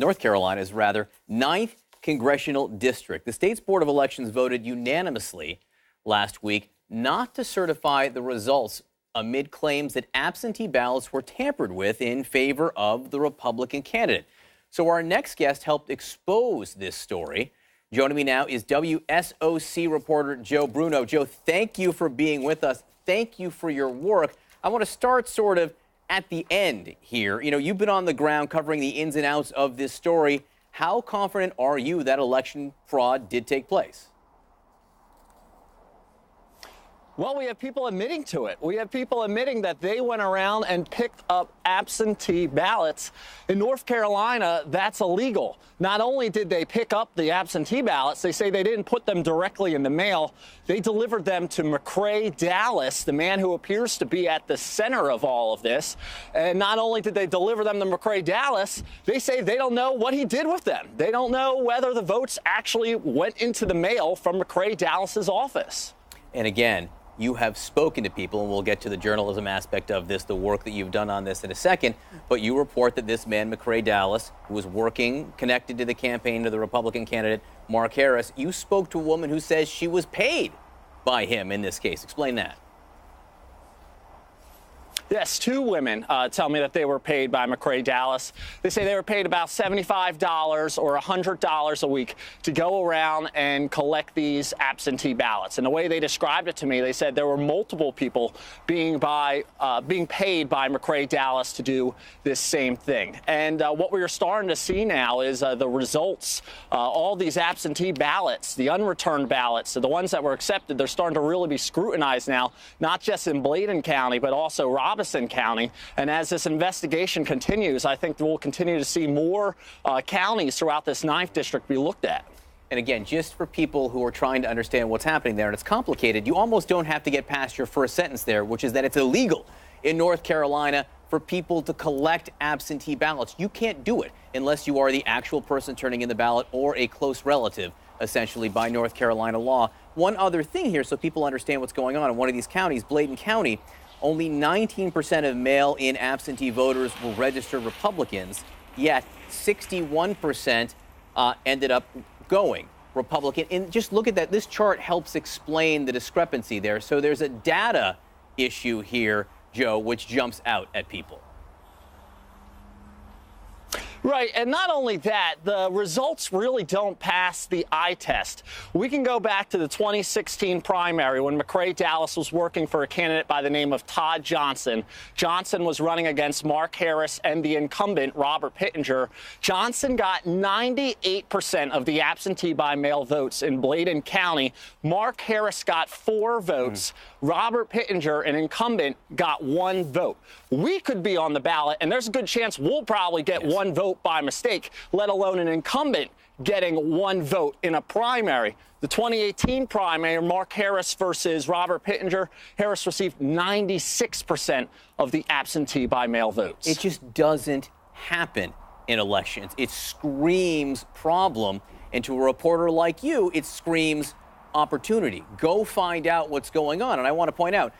North Carolina's ninth congressional district. The state's Board of Elections voted unanimously last week not to certify the results amid claims that absentee ballots were tampered with in favor of the Republican candidate. So our next guest helped expose this story. Joining me now is WSOC reporter Joe Bruno. Joe, thank you for being with us. Thank you for your work. I want to start sort of at the end here. You know, you've been on the ground covering the ins and outs of this story. How confident are you that election fraud did take place? Well, we have people admitting to it. We have people admitting that they went around and picked up absentee ballots. In North Carolina, that's illegal. Not only did they pick up the absentee ballots, they say they didn't put them directly in the mail. They delivered them to McCrae Dowless, the man who appears to be at the center of all of this. And not only did they deliver them to McCrae Dowless, they say they don't know what he did with them. They don't know whether the votes actually went into the mail from McCrae Dowless's office. And again, you have spoken to people, and we'll get to the journalism aspect of this, the work that you've done on this in a second, but you report that this man, McCrae Dowless, who was working connected to the campaign of the Republican candidate, Mark Harris, you spoke to a woman who says she was paid by him in this case. Explain that. Yes, two women tell me that they were paid by McCrae Dowless. They say they were paid about $75 or $100 a week to go around and collect these absentee ballots. And the way they described it to me, they said there were multiple people being paid by McCrae Dowless to do this same thing. And what we are starting to see now is the results. All these absentee ballots, the unreturned ballots, the ones that were accepted, they're starting to really be scrutinized now, not just in Bladen County, but also Robinson County. And as this investigation continues, I think we'll continue to see more counties throughout this 9th district be looked at. And again, just for people who are trying to understand what's happening there, and it's complicated, you almost don't have to get past your first sentence there, which is that it's illegal in North Carolina for people to collect absentee ballots. You can't do it unless you are the actual person turning in the ballot or a close relative, essentially, by North Carolina law. One other thing here, so people understand what's going on in one of these counties, Bladen County, only 19% of mail-in absentee voters were registered Republicans, yet 61% ended up going Republican. And just look at that. This chart helps explain the discrepancy there. So there's a data issue here, Joe, which jumps out at people. Right, and not only that, the results really don't pass the eye test. We can go back to the 2016 primary when McCrae Dowless was working for a candidate by the name of Todd Johnson. Johnson was running against Mark Harris and the incumbent, Robert Pittenger. Johnson got 98% of the absentee by mail votes in Bladen County. Mark Harris got 4 votes. Robert Pittenger, an incumbent, got 1 vote. We could be on the ballot, and there's a good chance we'll probably get 1 vote by mistake, let alone an incumbent getting 1 vote in a primary. The 2018 primary, Mark Harris versus Robert Pittenger, Harris received 96% of the absentee by mail votes. It just doesn't happen in elections. It screams problem, and to a reporter like you, it screams opportunity. Go find out what's going on. And I want to point out,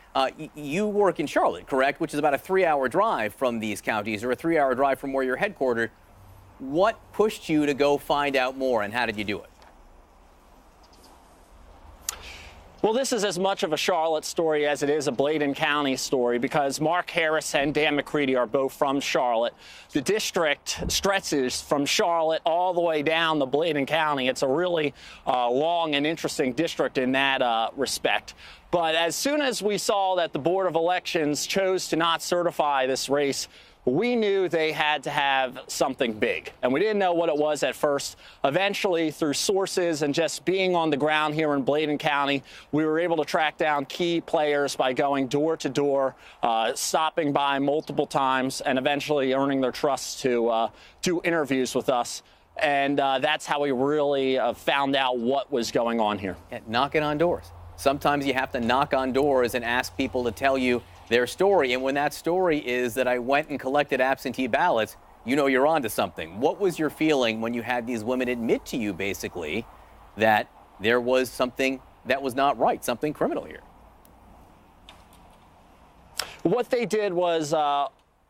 you work in Charlotte, correct? Which is about a 3-hour drive from these counties, or a 3-hour drive from where you're headquartered. What pushed you to go find out more, and how did you do it? Well, this is as much of a Charlotte story as it is a Bladen County story, because Mark Harris and Dan McCready are both from Charlotte. The district stretches from Charlotte all the way down to Bladen County. It's a really long and interesting district in that respect. But as soon as we saw that the Board of Elections chose to not certify this race, we knew they had to have something big, and we didn't know what it was at first. Eventually, through sources and just being on the ground here in Bladen County, we were able to track down key players by going door to door, stopping by multiple times, and eventually earning their trust to do interviews with us. And that's how we really found out what was going on here. Yeah, knocking on doors. Sometimes you have to knock on doors and ask people to tell you their story. And when that story is that I went and collected absentee ballots, you know you're onto something. What was your feeling when you had these women admit to you, basically, that there was something that was not right, something criminal here? What they did was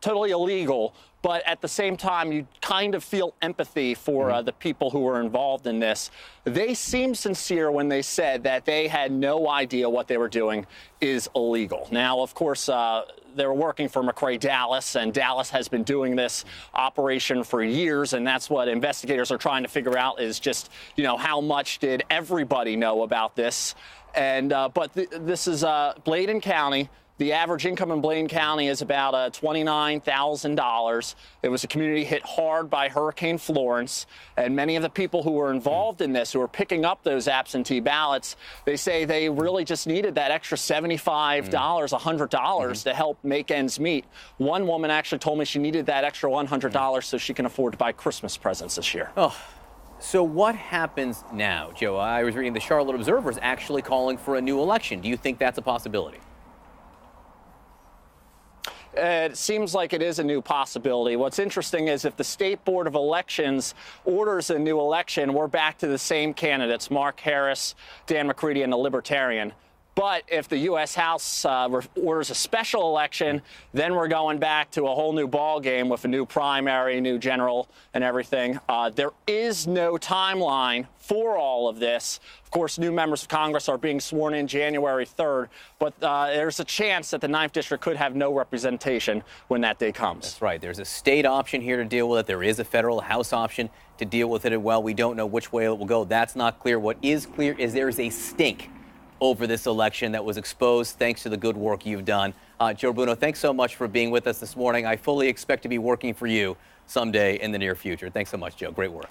totally illegal, But at the same time, you kind of feel empathy for the people who were involved in this. They seemed sincere when they said that they had no idea what they were doing is illegal. Now, of course, they were working for McRae Dallas, and Dallas has been doing this operation for years, and that's what investigators are trying to figure out is just, how much did everybody know about this? And but this is Bladen County. The average income in Blaine County is about $29,000. It was a community hit hard by Hurricane Florence, and many of the people who were involved in this, who were picking up those absentee ballots, they say they really just needed that extra $75, $100 to help make ends meet. One woman actually told me she needed that extra $100 so she can afford to buy Christmas presents this year. Oh. So what happens now, Joe? I was reading the Charlotte Observer is actually calling for a new election. Do you think that's a possibility? It seems like it is a new possibility. What's interesting is if the State Board of Elections orders a new election, we're back to the same candidates, Mark Harris, Dan McCready, and the Libertarian. But if the U.S. House orders a special election, then we're going back to a whole new ball game with a new primary, new general, and everything. There is no timeline for all of this. Of course, new members of Congress are being sworn in January 3rd, but there's a chance that the 9th District could have no representation when that day comes. That's right. There's a state option here to deal with it. There is a federal House option to deal with it as well. We don't know which way it will go. That's not clear. What is clear is there is a stink over this election that was exposed thanks to the good work you've done. Joe Bruno, thanks so much for being with us this morning. I fully expect to be working for you someday in the near future. Thanks so much, Joe. Great work.